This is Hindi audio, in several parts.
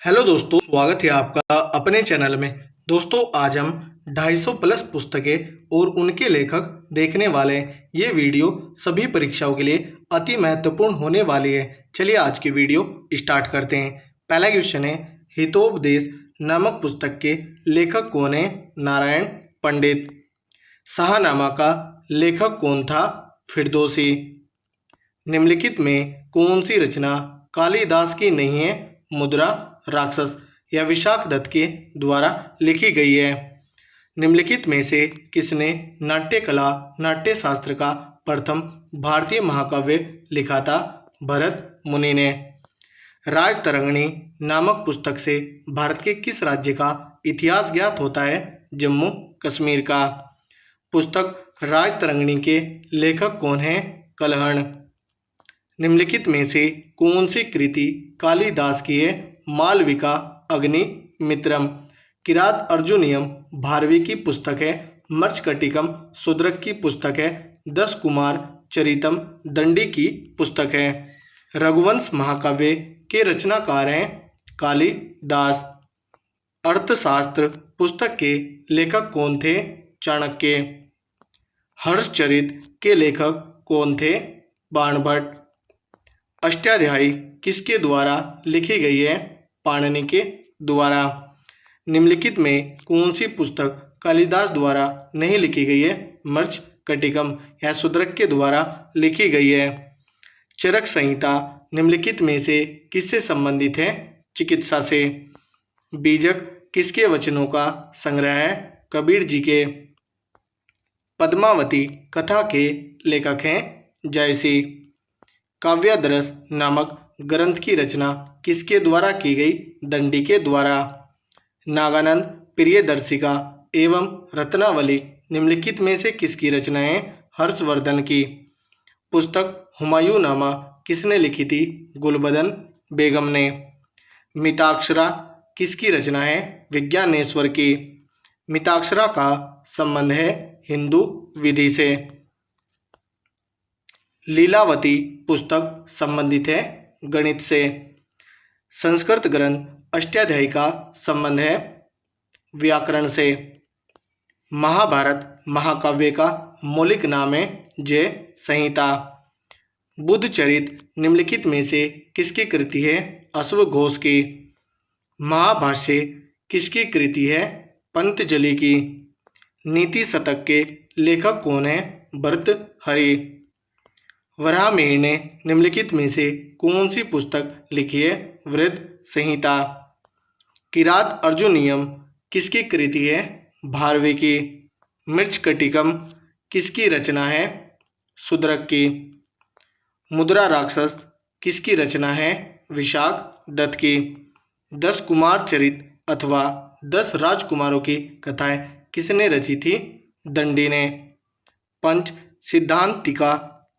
हेलो दोस्तों, स्वागत है आपका अपने चैनल में। दोस्तों, आज हम 250 प्लस पुस्तकें और उनके लेखक देखने वाले हैं। ये वीडियो सभी परीक्षाओं के लिए अति महत्वपूर्ण होने वाली है। चलिए आज की वीडियो स्टार्ट करते हैं। पहला क्वेश्चन है, हितोपदेश नामक पुस्तक के लेखक कौन है? नारायण पंडित। शाहनामा का लेखक कौन था? फिरदौसी। निम्नलिखित में कौन सी रचना कालिदास की नहीं है? मुद्रा राक्षस या विशाखदत्त के द्वारा लिखी गई है। निम्नलिखित में से किसने नाट्य कला नाट्य शास्त्र का प्रथम भारतीय महाकाव्य लिखा था? भरत मुनि ने। राजतरंगिणी नामक पुस्तक से भारत के किस राज्य का इतिहास ज्ञात होता है? जम्मू कश्मीर का। पुस्तक राजतरंगिणी के लेखक कौन हैं? कल्हण। निम्नलिखित में से कौन सी कृति कालिदास की है? मालविका अग्निमित्रम। किरात अर्जुनियम भारवी की पुस्तक है। मर्चकटिकम शूद्रक की पुस्तक है। 10 कुमार चरितम दंडी की पुस्तक है। रघुवंश महाकाव्य के रचनाकार हैं कालिदास। अर्थशास्त्र पुस्तक के लेखक कौन थे? चाणक्य। हर्षचरित के लेखक कौन थे? बाणभट्ट। अष्टाध्यायी किसके द्वारा लिखी गई है? पाणिनि के द्वारा। निम्नलिखित में कौन सी पुस्तक कालिदास द्वारा नहीं लिखी गई है? मर्चकटिकम या शूद्रक के द्वारा लिखी गई है। चरक संहिता निम्नलिखित में से किससे संबंधित है? चिकित्सा से। बीजक किसके वचनों का संग्रह है? कबीर जी के। पद्मावती कथा के लेखक हैं जयसी। काव्यादर्श नामक ग्रंथ की रचना किसके द्वारा की गई? दंडी के द्वारा। नागानंद प्रियदर्शिका एवं रत्नावली निम्नलिखित में से किसकी रचनाएं? हर्षवर्धन की। पुस्तक हुमायूंनामा किसने लिखी थी? गुलबदन बेगम ने। मिताक्षरा किसकी रचना है? विज्ञानेश्वर की। मिताक्षरा का संबंध है हिंदू विधि से। लीलावती पुस्तक संबंधित है गणित से। संस्कृत ग्रंथ अष्टाध्यायी का संबंध है व्याकरण से। महाभारत महाकाव्य का मौलिक नाम है जय संहिता। बुद्धचरित निम्नलिखित में से किसकी कृति है? अश्वघोष की। महाभाष्य किसकी कृति है? पंतजलि की। नीति शतक के लेखक कौन है? भर्तृहरि। वराहमिहिर ने निम्नलिखित में से कौन सी पुस्तक लिखी है? वृद्ध संहिता। किरात अर्जुनियम किसकी कृति है? भारवी की। मृच्छकटिकम किसकी रचना है? शूद्रक की। मुद्रा राक्षस किसकी रचना है? विशाखदत्त की। 10 कुमार चरित अथवा 10 राजकुमारों की कथाएं किसने रची थी? दंडी ने। पंच सिद्धांतिका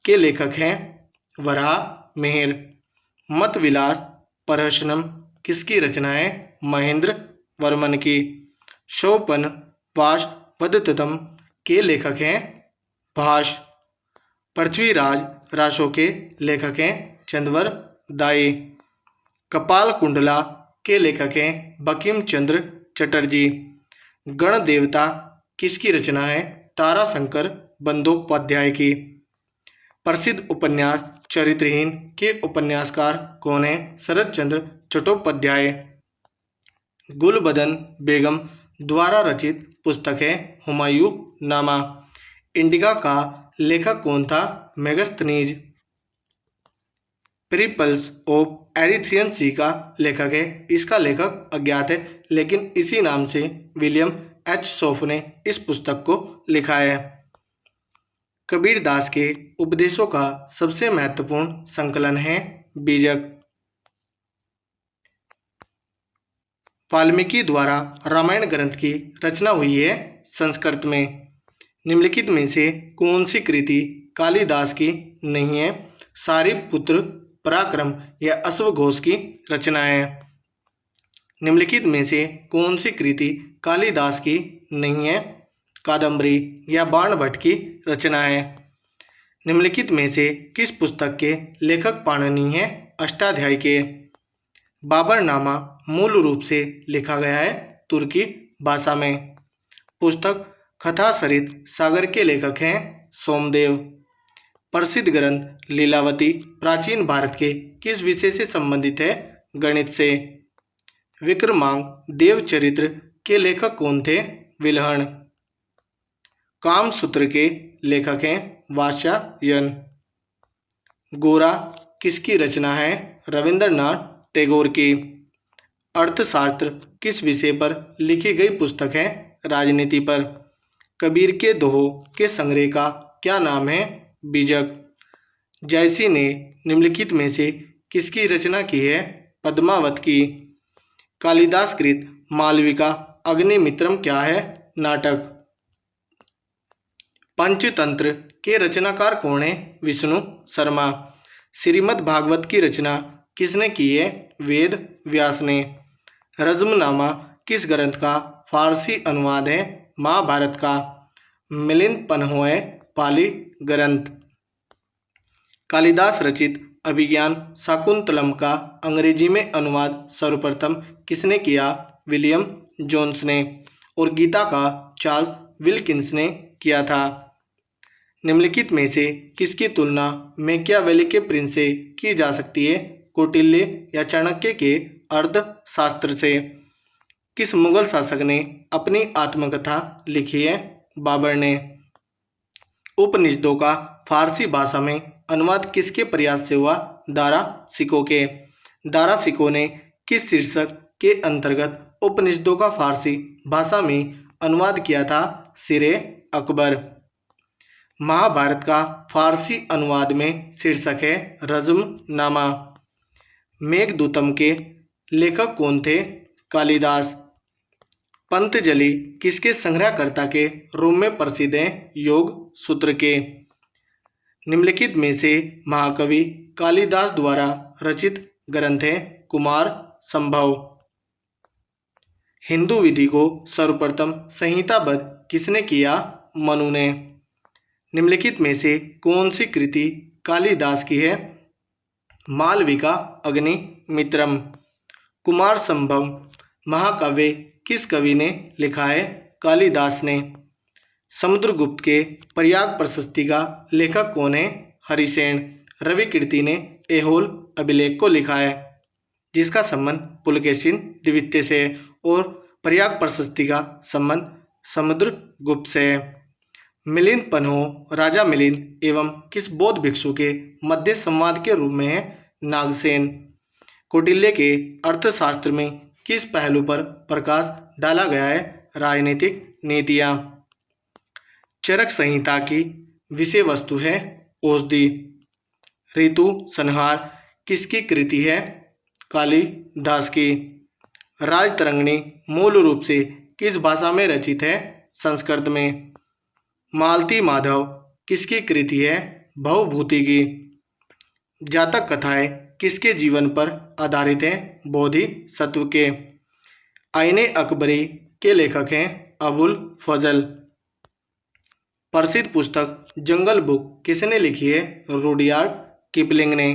के लेखक हैं वराहमिहिर। मत विलास प्रहसनम किसकी रचना है? महेंद्र वर्मन की। शोपन वाश वदतम के लेखक हैं भाष। पृथ्वीराज रासो के लेखक हैं चंद्रवर दाई। कपाल कुंडला के लेखक हैं बंकिम चंद्र चटर्जी। गण देवता किसकी रचना है? ताराशंकर बंदोपाध्याय की। प्रसिद्ध उपन्यास चरित्रहीन के उपन्यासकार कौन है? शरत चंद्र चट्टोपाध्याय। गुलबदन बेगम द्वारा रचित पुस्तक है हुमायूंनामा। इंडिका का लेखक कौन था? मेगस्थनीज। पेरिप्लस ऑफ एरिथ्रियन सी का लेखक है। इसका लेखक अज्ञात है, लेकिन इसी नाम से विलियम एच शॉफ ने इस पुस्तक को लिखा है। कबीरदास के उपदेशों का सबसे महत्वपूर्ण संकलन है बीजक। वाल्मीकि द्वारा रामायण ग्रंथ की रचना हुई है संस्कृत में। निम्नलिखित में से कौन सी कृति कालिदास की नहीं है? सारिपुत्र पराक्रम या अश्वघोष की रचना है। निम्नलिखित में से कौन सी कृति कालिदास की नहीं है? कादम्बरी या बाणभट्ट की रचना है। निम्नलिखित में से किस पुस्तक के लेखक पाणिनि हैं? अष्टाध्यायी के। बाबरनामा मूल रूप से लिखा गया है तुर्की भाषा में। पुस्तक कथा सरित सागर के लेखक हैं सोमदेव। प्रसिद्ध ग्रंथ लीलावती प्राचीन भारत के किस विषय से संबंधित है? गणित से। विक्रमांक देवचरित्र के लेखक कौन थे? विल्हण। कामसूत्र के लेखक हैं वात्स्यायन। गोरा किसकी रचना है? रविंद्रनाथ टैगोर की। अर्थशास्त्र किस विषय पर लिखी गई पुस्तक है? राजनीति पर। कबीर के दोहों के संग्रह का क्या नाम है? बीजक। जयसी ने निम्नलिखित में से किसकी रचना की है? पद्मावत की। कालिदास कृत मालविका अग्निमित्रम क्या है? नाटक। पंचतंत्र के रचनाकार कौन है? विष्णु शर्मा। श्रीमद् भागवत की रचना किसने की है? वेद व्यास ने। रज्मनामा किस ग्रंथ का फारसी अनुवाद है? महाभारत का। मिलिंद पन्होय पाली ग्रंथ। कालिदास रचित अभिज्ञान शाकुंतलम का अंग्रेजी में अनुवाद सर्वप्रथम किसने किया? विलियम जोन्स ने। और गीता का चार्ल्स विल्किंस ने किया था। निम्नलिखित में से किसकी तुलना मैकियावेली के प्रिंस से की जा सकती है? कौटिल्य या चाणक्य के अर्थशास्त्र से। किस मुगल शासक ने अपनी आत्मकथा लिखी है? बाबर ने। उपनिषदों का फारसी भाषा में अनुवाद किसके प्रयास से हुआ? दारा शिकोह के। दारा शिकोह ने किस शीर्षक के अंतर्गत उपनिषदों का फारसी भाषा में अनुवाद किया था? सिरे अकबर। महाभारत का फारसी अनुवाद में शीर्षक है रज्मनामा। मेघदूतम के लेखक कौन थे? कालिदास। पंतजलि किसके संग्रहकर्ता के रूप में प्रसिद्ध हैं? योग सूत्र के। निम्नलिखित में से महाकवि कालिदास द्वारा रचित ग्रंथ है कुमार संभव। हिंदू विधि को सर्वप्रथम संहिताबद्ध किसने किया? मनु ने। निम्नलिखित में से कौन सी कृति कालिदास की है? मालविका अग्निमित्रम। कुमार संभव महाकाव्य किस कवि ने लिखा है? कालिदास ने। समुद्रगुप्त के प्रयाग प्रशस्ति का लेखक कौन है? हरिसेन। रवि कीर्ति ने ऐहोल अभिलेख को लिखा है जिसका संबंध पुलकेशिन द्वितीय से है और प्रयाग प्रशस्ति का संबंध समुद्रगुप्त से है। मिलिंद पन्हो राजा मिलिंद एवं किस बौद्ध भिक्षु के मध्य संवाद के रूप में है? नागसेन। कौटिल्य के अर्थशास्त्र में किस पहलू पर प्रकाश डाला गया है? राजनीतिक नीतियाँ। चरक संहिता की विषय वस्तु है औषधि। ऋतु संहार किसकी कृति है? कालिदास की। राजतरंगिणी मूल रूप से किस भाषा में रचित है? संस्कृत में। मालती माधव किसकी कृति है? भवभूति की। जातक कथाएं किसके जीवन पर आधारित हैं? बोधिसत्व के। आईने अकबरी के लेखक हैं अबुल फजल। प्रसिद्ध पुस्तक जंगल बुक किसने लिखी है? रुडयार्ड किपलिंग ने।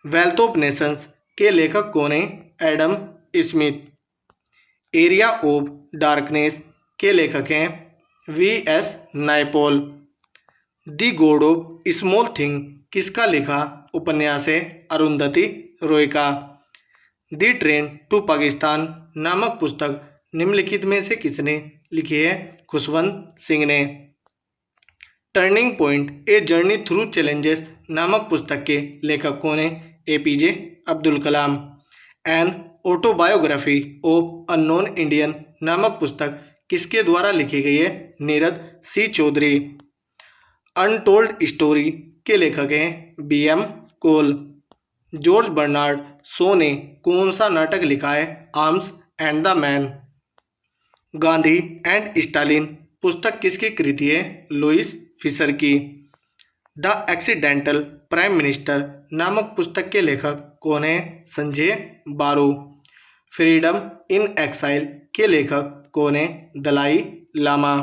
वेल्थ ऑफ नेशंस के लेखक कौन है? Adam Smith. Area of darkness के लेखक हैं VS. Naipaul. The God of small thing किसका लिखा उपन्यास है? अरुंधति रॉय का। दी ट्रेन टू पाकिस्तान नामक पुस्तक निम्नलिखित में से किसने लिखी है? खुशवंत सिंह ने। Turning point a journey through challenges नामक पुस्तक के लेखक कौन है? APJ Abdul Kalam. An autobiography of a non Indian नामक पुस्तक किसके द्वारा लिखी गई है? नीरज सी चौधरी। अनटोल्ड स्टोरी के लेखक हैं बी.एम. कोल। जॉर्ज बर्नार्ड शॉ ने कौन सा नाटक लिखा है? Arms and the man. Gandhi and Stalin पुस्तक किसकी कृति है? लुइस फिशर की। द एक्सीडेंटल प्राइम मिनिस्टर नामक पुस्तक के लेखक कौन है? संजय बारू। फ्रीडम इन एक्साइल के लेखक कौन है? Dalai Lama.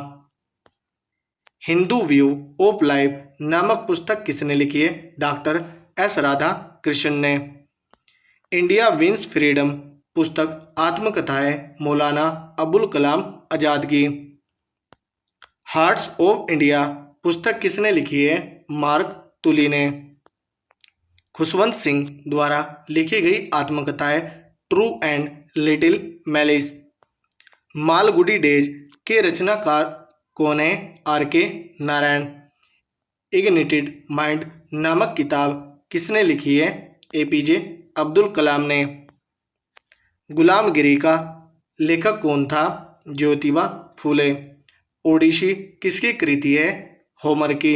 Hindu view of life नामक पुस्तक किसने लिखी है? डॉक्टर एस राधा कृष्ण ने। इंडिया विंस फ्रीडम पुस्तक आत्मकथा है मौलाना अबुल कलाम आज़ाद की। हार्ट्स ऑफ इंडिया पुस्तक किसने लिखी है? मार्क तुली ने। खुशवंत सिंह द्वारा लिखी गई आत्मकथा है true and little malice. Malgudi days के रचनाकार कौन है? आर के नारायण। इग्निटेड माइंड नामक किताब किसने लिखी है? एपीजे अब्दुल कलाम ने। गुलामगिरी का लेखक कौन था? ज्योतिबा फूले। ओडिसी किसकी कृति है? होमर की।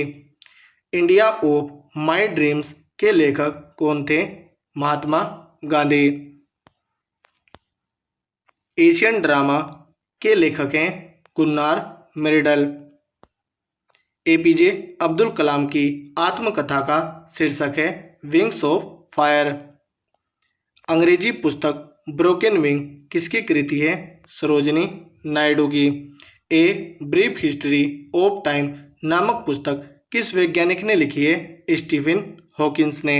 इंडिया ऑफ माय ड्रीम्स के लेखक कौन थे? महात्मा गांधी। एशियन ड्रामा के लेखक हैं गुन्नार मिर्डल। एपीजे अब्दुल कलाम की आत्मकथा का शीर्षक है विंग्स ऑफ फायर। अंग्रेजी पुस्तक ब्रोकन विंग किसकी कृति है? सरोजिनी नायडू की। A brief history of time नामक पुस्तक किस वैज्ञानिक ने लिखी है? स्टीफन हॉकिंस ने।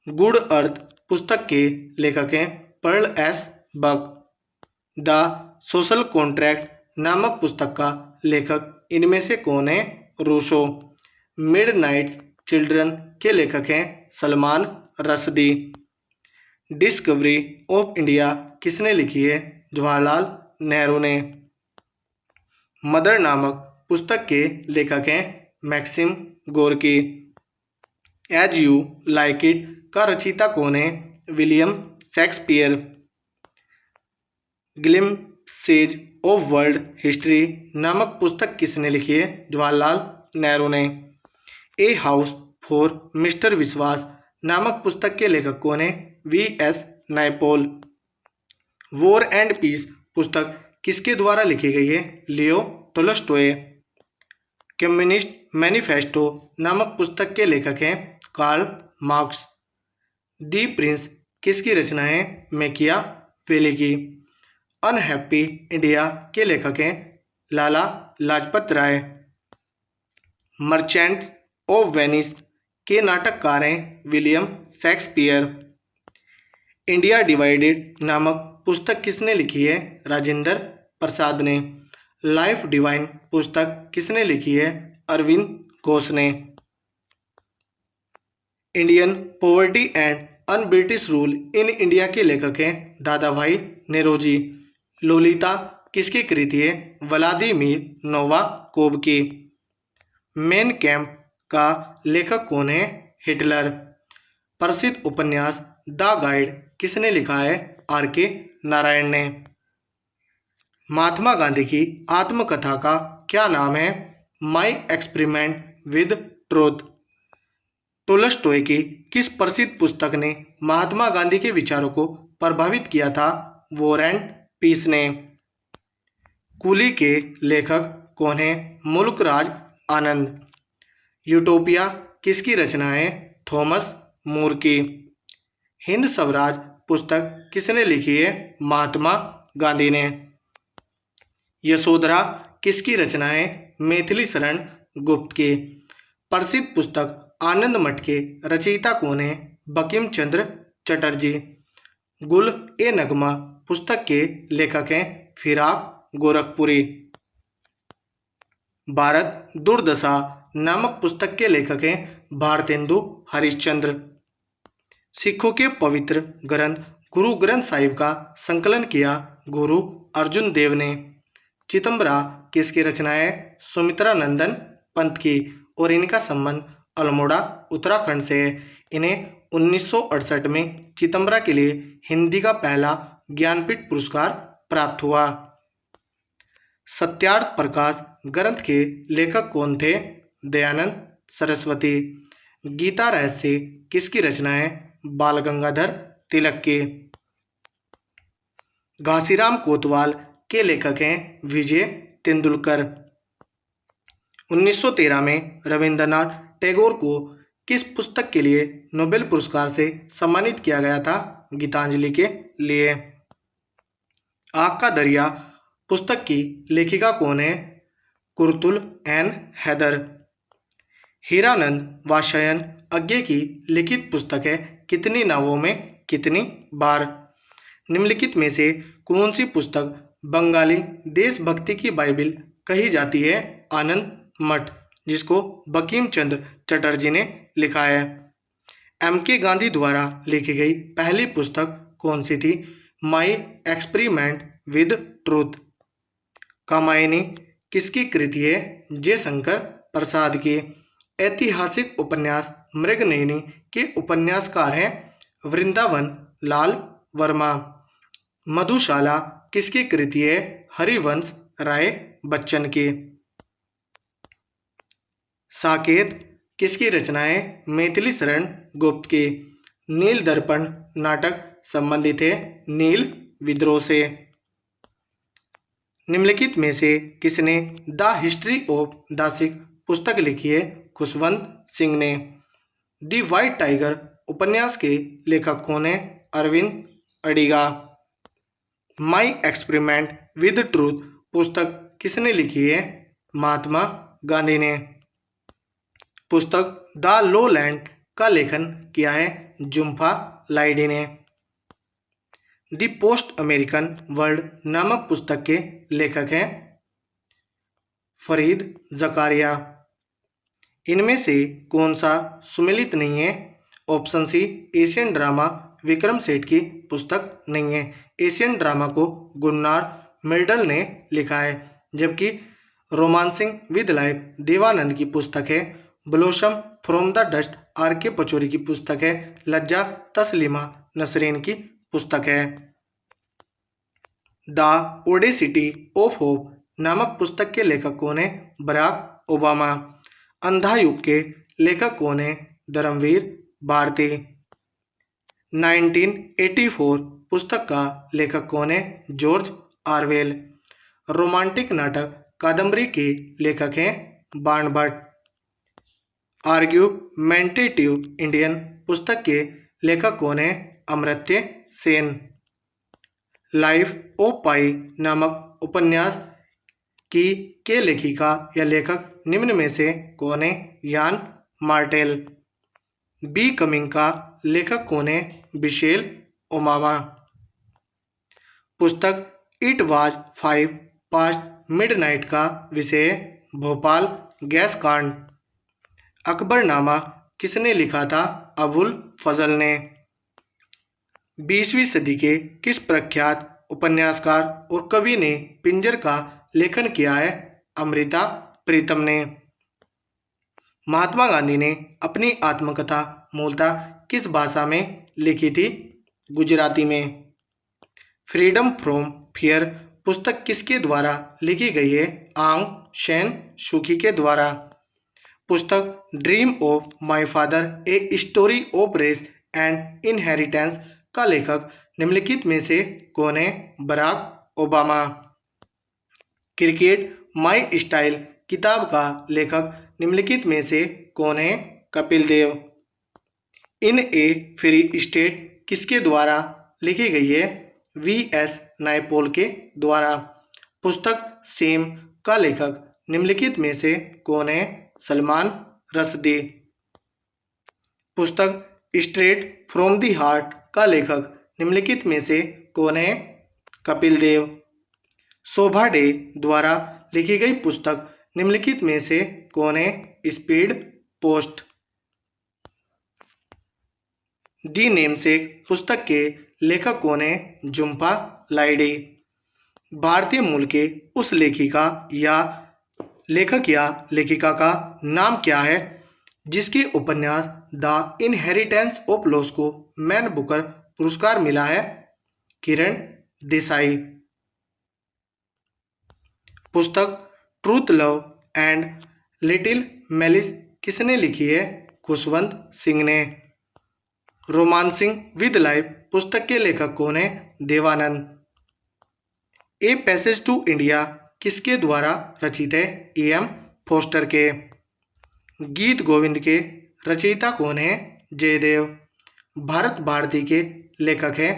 गुड अर्थ पुस्तक के लेखक हैं Pearl S Buck. The social contract नामक पुस्तक का लेखक इनमें से कौन है? रूसो। मिडनाइट चिल्ड्रन के लेखक हैं Salman Rushdie. Discovery of India किसने लिखी है? जवाहरलाल नेहरू ने। मदर नामक पुस्तक के लेखक हैं Maxim Gorky. As you like it का रचयिता कौन है? William Shakespeare. Glimpses of world history नामक पुस्तक किसने लिखी है? जवाहरलाल नेहरू ने। ए हाउस फॉर मिस्टर विश्वास नामक पुस्तक के लेखक कौन है? V S Naipaul. War and peace पुस्तक किसके द्वारा लिखी गई है? लियो टोल्स्टॉय। कम्युनिस्ट मैनिफेस्टो नामक पुस्तक के लेखक हैं कार्ल मार्क्स। दी प्रिंस किसकी रचना है? मैकियावेली की। अनहैप्पी इंडिया के लेखक हैं Lala Lajpat Rai. Merchants of Venice के नाटककार हैं विलियम शेक्सपियर। इंडिया डिवाइडेड नामक पुस्तक किसने लिखी है? राजेंद्र प्रसाद ने। लाइफ डिवाइन पुस्तक किसने लिखी है? अरविंद घोष ने। Indian poverty and un British rule in India के लेखक हैं दादा भाई नेरोजी। लोलिता किसकी कृति है? व्लादिमीर नोवाकोव की। मेन कैंप का लेखक कौन है? हिटलर। प्रसिद्ध उपन्यास द गाइड किसने लिखा है? आर के नारायण ने। महात्मा गांधी की आत्मकथा का क्या नाम है? माई एक्सपेरिमेंट विद ट्रूथ। टोल्स्टॉय की किस प्रसिद्ध पुस्तक ने महात्मा गांधी के विचारों को प्रभावित किया था? वॉर एंड पीस ने। कूली के लेखक कौन है? मुल्क राज आनंद। यूटोपिया किसकी रचना है? थॉमस मूर की। हिंद स्वराज पुस्तक किसने लिखी है? महात्मा गांधी ने। यशोधरा किसकी रचना है? मैथिली शरण गुप्त की। प्रसिद्ध पुस्तक आनंद मठ के रचयिता कौन है? बंकिम चंद्र चटर्जी। गुल ए नगमा पुस्तक के लेखक हैं फिराक गोरखपुरी। भारत दुर्दशा नामक पुस्तक के लेखक हैं भारतेंदु हरिश्चंद्र। सिखों के पवित्र ग्रंथ गुरु ग्रंथ साहिब का संकलन किया गुरु अर्जुन देव ने। चितंबरा किसकी रचना है? सुमित्रा नंदन पंत की और इनका संबंध अल्मोड़ा उत्तराखंड से है। इन्हें 1968 में चितंबरा के लिए हिंदी का पहला ज्ञानपीठ पुरस्कार प्राप्त हुआ। सत्यार्थ प्रकाश ग्रंथ के लेखक कौन थे? दयानंद सरस्वती। गीता रहस्य किसकी रचना है? बाल गंगाधर तिलक की। घासीराम कोतवाल के लेखक हैं विजय तेंदुलकर। 1913 में रविंद्रनाथ टैगोर को किस पुस्तक के लिए नोबेल पुरस्कार से सम्मानित किया गया था? गीतांजलि के लिए। आग का दरिया पुस्तक की लेखिका कौन है? कुर्तुल एन हैदर। हीरानंद वात्स्यायन अज्ञे की लिखित पुस्तक है कितनी नावों में कितनी बार? निम्नलिखित में से कौन सी पुस्तक बंगाली देशभक्ति की बाइबिल कही जाती है? आनंद मठ, जिसको बंकिम चंद्र चटर्जी ने लिखा है। M.K. गांधी द्वारा लिखी गई पहली पुस्तक कौन सी थी? माई एक्सपेरिमेंट विद ट्रूथ। कामायनी किसकी कृति है? जयशंकर प्रसाद की। ऐतिहासिक उपन्यास मृगनयनी के उपन्यासकार हैं वृंदावन लाल वर्मा। मधुशाला किसकी कृति है? हरिवंश राय बच्चन की। साकेत किसकी रचना है? मैथिली शरण गुप्त की। नील दर्पण नाटक संबंधित है नील विद्रोह से। निम्नलिखित में से किसने द हिस्ट्री ऑफ दासिक पुस्तक लिखी है? खुशवंत सिंह ने। दी व्हाइट टाइगर उपन्यास के लेखक कौन है? Arvind Adiga. My experiment with truth पुस्तक किसने लिखी है? महात्मा गांधी ने। पुस्तक द लोलैंड का लेखन किया है जुम्फा लाहिड़ी ने। द पोस्ट अमेरिकन वर्ल्ड नामक पुस्तक के लेखक हैं फरीद जकारिया। इनमें से कौन सा सुमेलित नहीं है? Option C Asian drama Vikram Seth की पुस्तक नहीं है। एशियन ड्रामा को गुन्नार मिर्डल ने लिखा है, जबकि रोमांसिंग विद लाइफ देवानंद की पुस्तक है। Blossom from the dust R.K. Pachauri की पुस्तक है। लज्जा तस्लीमा नसरीन की पुस्तक है। द ओडेसिटी ऑफ होप नामक पुस्तक के लेखक कौन है? Barack Obama. अंधा युग के लेखक कौन है? धर्मवीर भारती। 1984 पुस्तक का लेखक कौन है? George Orwell. रोमांटिक नाटक कादम्बरी के लेखक हैं बाण भट्ट। आर्ग्यूमेंटेटिव इंडियन पुस्तक के लेखक कौन है? अमर्त्य सेन। लाइफ ऑफ पाई नामक उपन्यास की के लेखिका या लेखक निम्न में से कौन है? यान मार्टेल। बी कमिंग का लेखक कौन है? बिशेल ओबामा। पुस्तक इट वाज 5 पास्ट मिडनाइट का विषय भोपाल गैस कांड। अकबरनामा किसने लिखा था? अबुल फजल ने। 20वीं सदी के किस प्रख्यात उपन्यासकार और कवि ने पिंजर का लेखन किया है? अमृता प्रीतम ने। महात्मा गांधी ने अपनी आत्मकथा मूलतः किस भाषा में लिखी थी? गुजराती में। फ्रीडम फ्रॉम फियर पुस्तक किसके द्वारा लिखी गई है? आंग सैन सूकी के द्वारा। पुस्तक dream of my father a story of race and inheritance का लेखक निम्नलिखित में से कौन है? Barack Obama. Cricket my style किताब का लेखक निम्नलिखित में से कौन है? Kapil Dev. In a free state किसके द्वारा लिखी गई है? V.S. नायपॉल के द्वारा। पुस्तक सेम का लेखक निम्नलिखित में से कौन है? सलमान रश्दी। पुस्तक स्ट्रेट फ्रॉम द हार्ट का लेखक निम्नलिखित में से कौन है? कपिल देव। शोभा डे द्वारा लिखी गई पुस्तक निम्नलिखित में से कौन है? Speed post. दी नेमसेक पुस्तक के लेखक कौन है? जुम्पा लाहिड़ी। भारतीय मूल के उस लेखिका या लेखक या लेखिका का नाम क्या है जिसके उपन्यास द इनहेरिटेंस ऑफ लॉस को मैन बुकर पुरस्कार मिला है? किरण देसाई। पुस्तक truth love and little malice किसने लिखी है? खुशवंत सिंह ने। रोमांसिंग विद लाइफ पुस्तक के लेखक कौन है? Dev Anand. A passage to India किसके द्वारा रचित है? E.M. फोस्टर के। गीत गोविंद के रचयिता कौन है? जयदेव। भारत भारती के लेखक हैं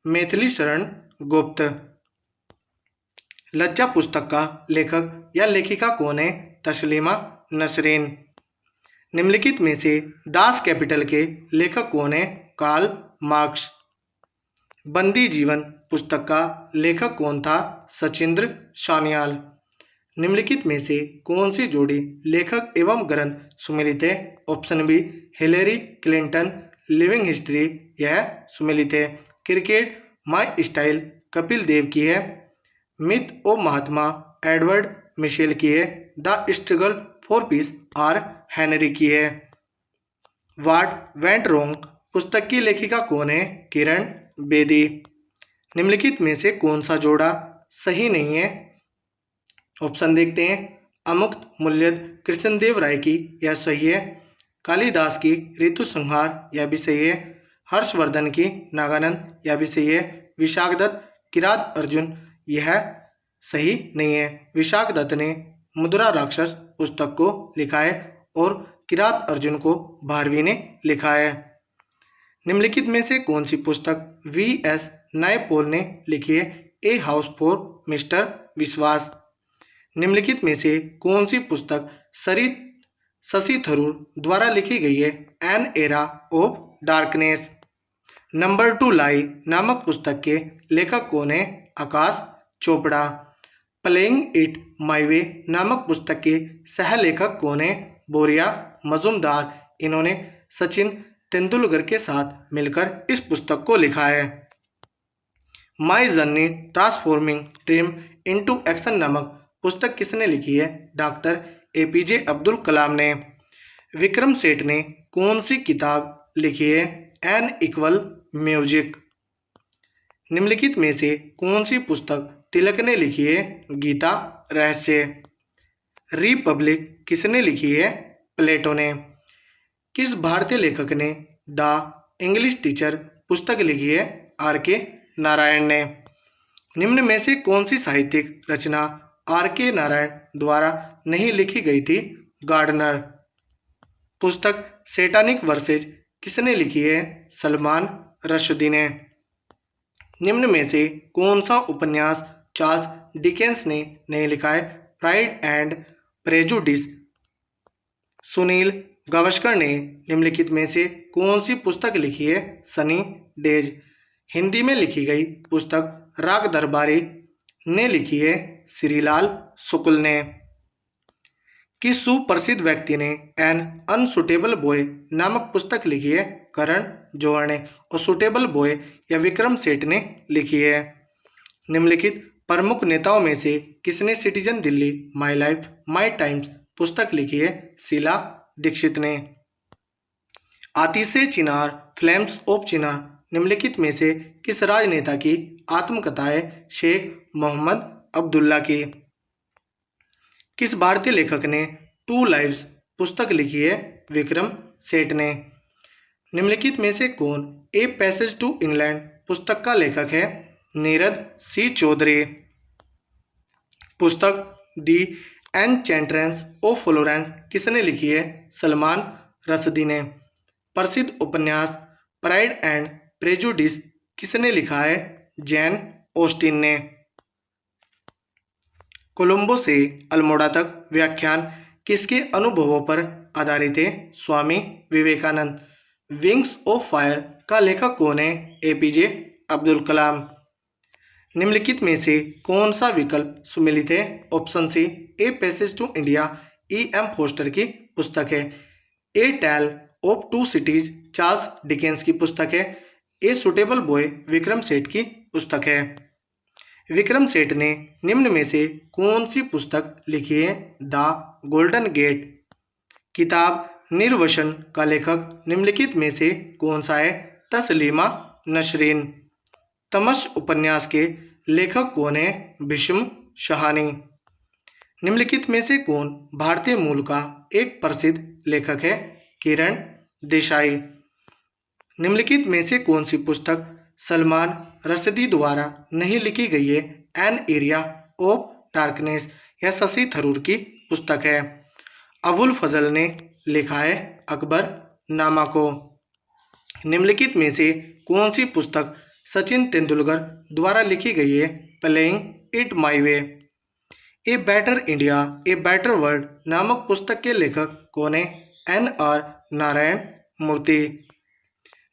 मैथिली शरण गुप्त। लज्जा पुस्तक का लेखक या लेखिका कौन है? तस्लीमा नसरीन। निम्नलिखित में से दास कैपिटल के लेखक कौन है? Karl Marx. बंदी जीवन पुस्तक का लेखक कौन था? सचिंद्र सान्याल। निम्नलिखित में से कौन सी जोड़ी लेखक एवं ग्रंथ सुमेलित है? Option B Hillary Clinton, living history, यह सुमेलित है। Cricket my style Kapil Dev की है। Myth of Mahatma Edward Michel की है। The struggle for peace R Henry की है। व्हाट वेंट रॉन्ग पुस्तक की लेखिका कौन है? किरण बेदी। निम्नलिखित में से कौन सा जोड़ा सही नहीं है? ऑप्शन देखते हैं। अमुक्त मूल्यद कृष्णदेव राय की, यह सही है। कालिदास की ऋतु संहार, यह भी सही है। हर्षवर्धन की नागानंद, यह भी सही है। विशाखदत्त किरात अर्जुन, यह सही नहीं है। विशाखदत्त ने मुद्रा राक्षस पुस्तक को लिखा है और किरात अर्जुन को भारवी ने लिखा है। निम्नलिखित में से कौन सी पुस्तक वी.एस. नायपॉल ने लिखी है? ए हाउस फॉर मिस्टर विश्वास। निम्नलिखित में से कौन सी पुस्तक शशि थरूर द्वारा लिखी गई है? An era of darkness. Number 2 लाई नामक पुस्तक के लेखक कौन है? आकाश चोपड़ा। प्लेइंग इट माई वे नामक पुस्तक के सह लेखक कौन है? बोरिया मजुमदार। इन्होंने सचिन तेंदुलकर के साथ मिलकर इस पुस्तक को लिखा है। My journey transforming dream into action नामक पुस्तक किसने लिखी है? डॉक्टर एपीजे अब्दुल कलाम ने। विक्रम सेठ ने कौन सी किताब लिखी है? An equal music. निम्नलिखित में से कौन सी पुस्तक तिलक ने लिखी है? गीता रहस्य। रिपब्लिक किसने लिखी है? प्लेटो ने। किस भारतीय लेखक ने द इंग्लिश टीचर पुस्तक लिखी है? आर.के. नारायण ने। निम्न में से कौन सी साहित्यिक रचना आर.के. नारायण द्वारा नहीं लिखी गई थी? गार्डनर। पुस्तक सैटानिक वर्सेज किसने लिखी है? सलमान रश्दी ने। निम्न में से कौन सा उपन्यास चार्ल्स डिकेंस ने नहीं लिखा है? Pride and prejudice. Sunil Gavaskar ने निम्नलिखित में से कौन सी पुस्तक लिखी है? सनी डेज। हिंदी में लिखी गई पुस्तक राग दरबारी ने लिखी है? श्रीलाल शुक्ल ने। किस सुप्रसिद्ध व्यक्ति ने एन अनसुटेबल बॉय नामक पुस्तक लिखी है? करण जौहर ने। और सुटेबल बॉय या विक्रम सेठ ने लिखी है। निम्नलिखित प्रमुख नेताओं में से किसने citizen Delhi, my life my times पुस्तक लिखी है? शीला दीक्षित ने। आतिशे चिनार फ्लेम्स ऑफ चिनार निम्नलिखित में से किस राजनेता की आत्मकथा है? शेख मोहम्मद अब्दुल्ला की। किस भारतीय लेखक ने टू लाइव्स पुस्तक लिखी है? विक्रम सेठ ने। निम्नलिखित में से कौन ए पैसेज टू इंग्लैंड पुस्तक का लेखक है? नीरद सी चौधरी। पुस्तक दी एनचेंट्रेंस ऑफ फ्लोरेंस किसने लिखी है? सलमान रश्दी ने। प्रसिद्ध उपन्यास प्राइड एंड प्रेजुडिस किसने लिखा है? जैन ऑस्टिन ने। कोलंबो से अल्मोड़ा तक व्याख्यान किसके अनुभवों पर आधारित है? Swami Vivekananda. Wings of fire का लेखक कौन है? एपीजे अब्दुल कलाम। निम्नलिखित में से कौन सा विकल्प सुमेलित है? Option C A passage to India E.M. Forster की पुस्तक है। A tale of two cities Charles Dickens की पुस्तक है। A suitable boy Vikram Seth की पुस्तक है। विक्रम सेठ ने निम्न में से कौन सी पुस्तक लिखी है? The golden gate. किताब निर्वसन का लेखक निम्नलिखित में से कौन सा है? तस्लीमा नसरीन। तमस उपन्यास के लेखक कौन है? भीष्म शाहानी। निम्नलिखित में से कौन भारतीय मूल का एक प्रसिद्ध लेखक है? किरण देसाई। निम्नलिखित में से कौन सी पुस्तक सलमान रश्दी द्वारा नहीं लिखी गई है? An area of darkness. यह शशि थरूर की पुस्तक है। अबुल फजल ने लिखा है अकबर नामा को। निम्नलिखित में से कौन सी पुस्तक सचिन तेंदुलकर द्वारा लिखी गई है? Playing it my way. A better India a better world नामक पुस्तक के लेखक कौन है? N.R. नारायण मूर्ति।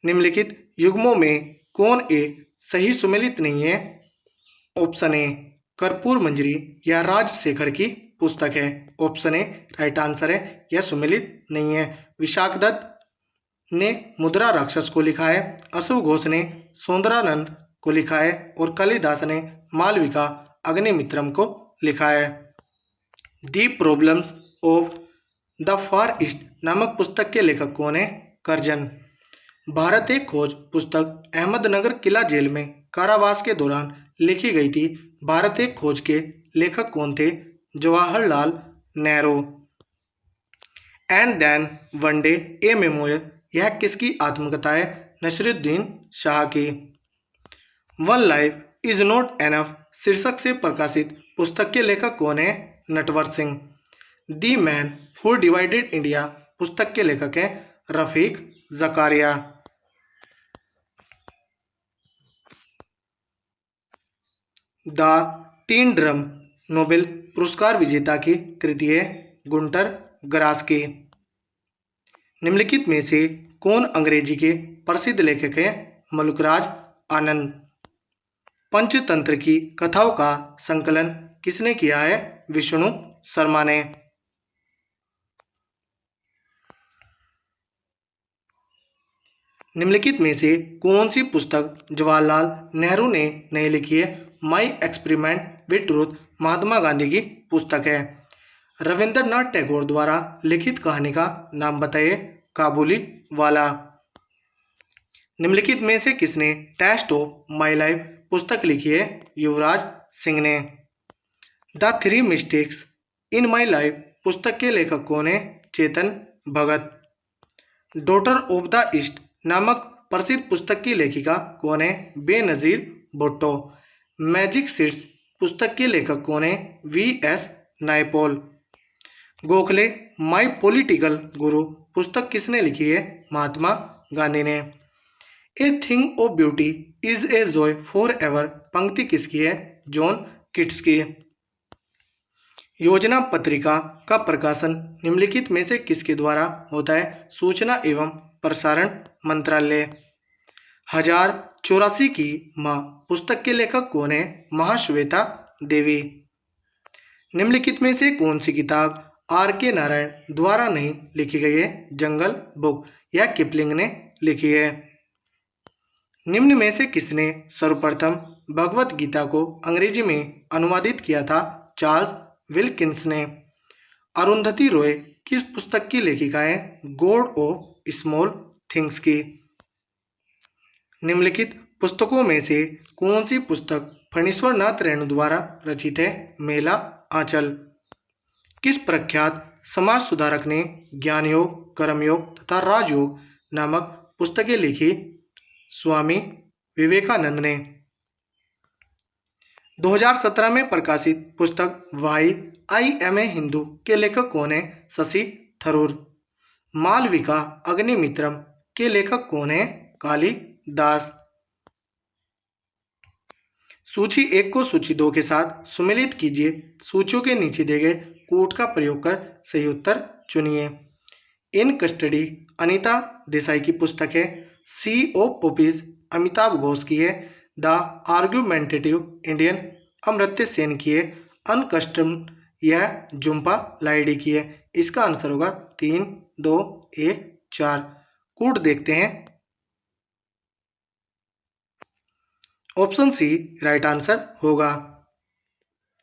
निम्नलिखित युग्मों में कौन एक सही सुमेलित नहीं है? ऑप्शन ए कर्पूर मंजरी या राजशेखर की पुस्तक है। ऑप्शन ए राइट आंसर है, यह सुमेलित नहीं है। विशाख दत्त ने मुद्रा राक्षस को लिखा है, अशोक घोष ने सौंदरानंद को लिखा है और कालिदास ने मालविका अग्निमित्रम को लिखा है। दी problems of the far east नामक पुस्तक के लेखक कौन है? कर्जन। भारत एक खोज पुस्तक अहमदनगर किला जेल में कारावास के दौरान लिखी गई थी। भारत एक खोज के लेखक कौन थे? Jawaharlal Nehru. And then one day a memoir, यह किसकी आत्मकथा है? नसरुद्दीन शाह की। One life is not enough शीर्षक से प्रकाशित पुस्तक के लेखक कौन है? Natwar Singh. The man who divided India पुस्तक के लेखक हैं Rafiq Zakaria. The tin drum Nobel पुरस्कार विजेता की कृति है गुंटर ग्रास की। निम्नलिखित में से कौन अंग्रेजी के प्रसिद्ध लेखक हैं? मलुकराज आनंद। पंचतंत्र की कथाओं का संकलन किसने किया है? विष्णु शर्मा ने। निम्नलिखित में से कौन सी पुस्तक जवाहरलाल नेहरू ने नहीं लिखी है? माई experiment with truth Mahatma Gandhi की पुस्तक है। रविंद्रनाथ टैगोर द्वारा लिखित कहानी का नाम बताइए? काबुली वाला। निम्नलिखित में से किसने टेस्ट ऑफ माई लाइफ पुस्तक लिखी है? युवराज सिंह ने। The three mistakes in my life पुस्तक के लेखक कौन है? Chetan Bhagat. Daughter of the east नामक प्रसिद्ध पुस्तक की लेखिका कौन है? बेनजीर भुट्टो। मैजिक सीड्स पुस्तक के लेखक कौन है? V.S. Naipaul. Gokhale my political गुरु पुस्तक किसने लिखी है? महात्मा गांधी ने। A thing of beauty is a joy for ever पंक्ति किसकी है? जॉन किट्स की। योजना पत्रिका का प्रकाशन निम्नलिखित में से किसके द्वारा होता है? सूचना एवं प्रसारण मंत्रालय। 1084 की मां पुस्तक के लेखक कौन है? महाश्वेता देवी। निम्नलिखित में से कौन सी किताब R.K. नारायण द्वारा नहीं लिखी गई है? जंगल बुक, यह किपलिंग ने लिखी है। निम्न में से किसने सर्वप्रथम भगवत गीता को अंग्रेजी में अनुवादित किया था? चार्ल्स विल्किंस ने। अरुंधति रॉय किस पुस्तक की लेखिका है? गॉड ऑफ स्मॉल थिंग्स की। निम्नलिखित पुस्तकों में से कौन सी पुस्तक फणीश्वर नाथ रेणु द्वारा रचित है? मेला आंचल। किस प्रख्यात समाज सुधारक ने ज्ञान योग, कर्मयोग तथा राजयोग नामक पुस्तकें लिखी? स्वामी विवेकानंद ने। 2017 में प्रकाशित पुस्तक why I am a Hindu के लेखक कौन है? शशि थरूर। मालविका अग्निमित्रम के लेखक कौन है? कालिदास। सूची 1 को सूची 2 के साथ सुमेलित कीजिए। सूचियों के नीचे दिए गए कोट का प्रयोग कर सही उत्तर चुनिए। इन कस्टडी अनीता देसाई की पुस्तक है। सी ऑफ पॉपीज अमिताभ घोष की है। The argumentative Indian Amartya Sen की है। अनकस्टम्ड यह जुम्पा लाहिड़ी की है। इसका आंसर होगा 3, 2, 1, 4। कोड देखते हैं। ऑप्शन सी राइट आंसर होगा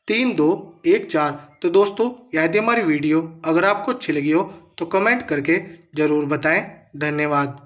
3, 2, 1, 4। तो दोस्तों यदि हमारी वीडियो अगर आपको अच्छी लगी हो तो कमेंट करके ज़रूर बताएं। धन्यवाद।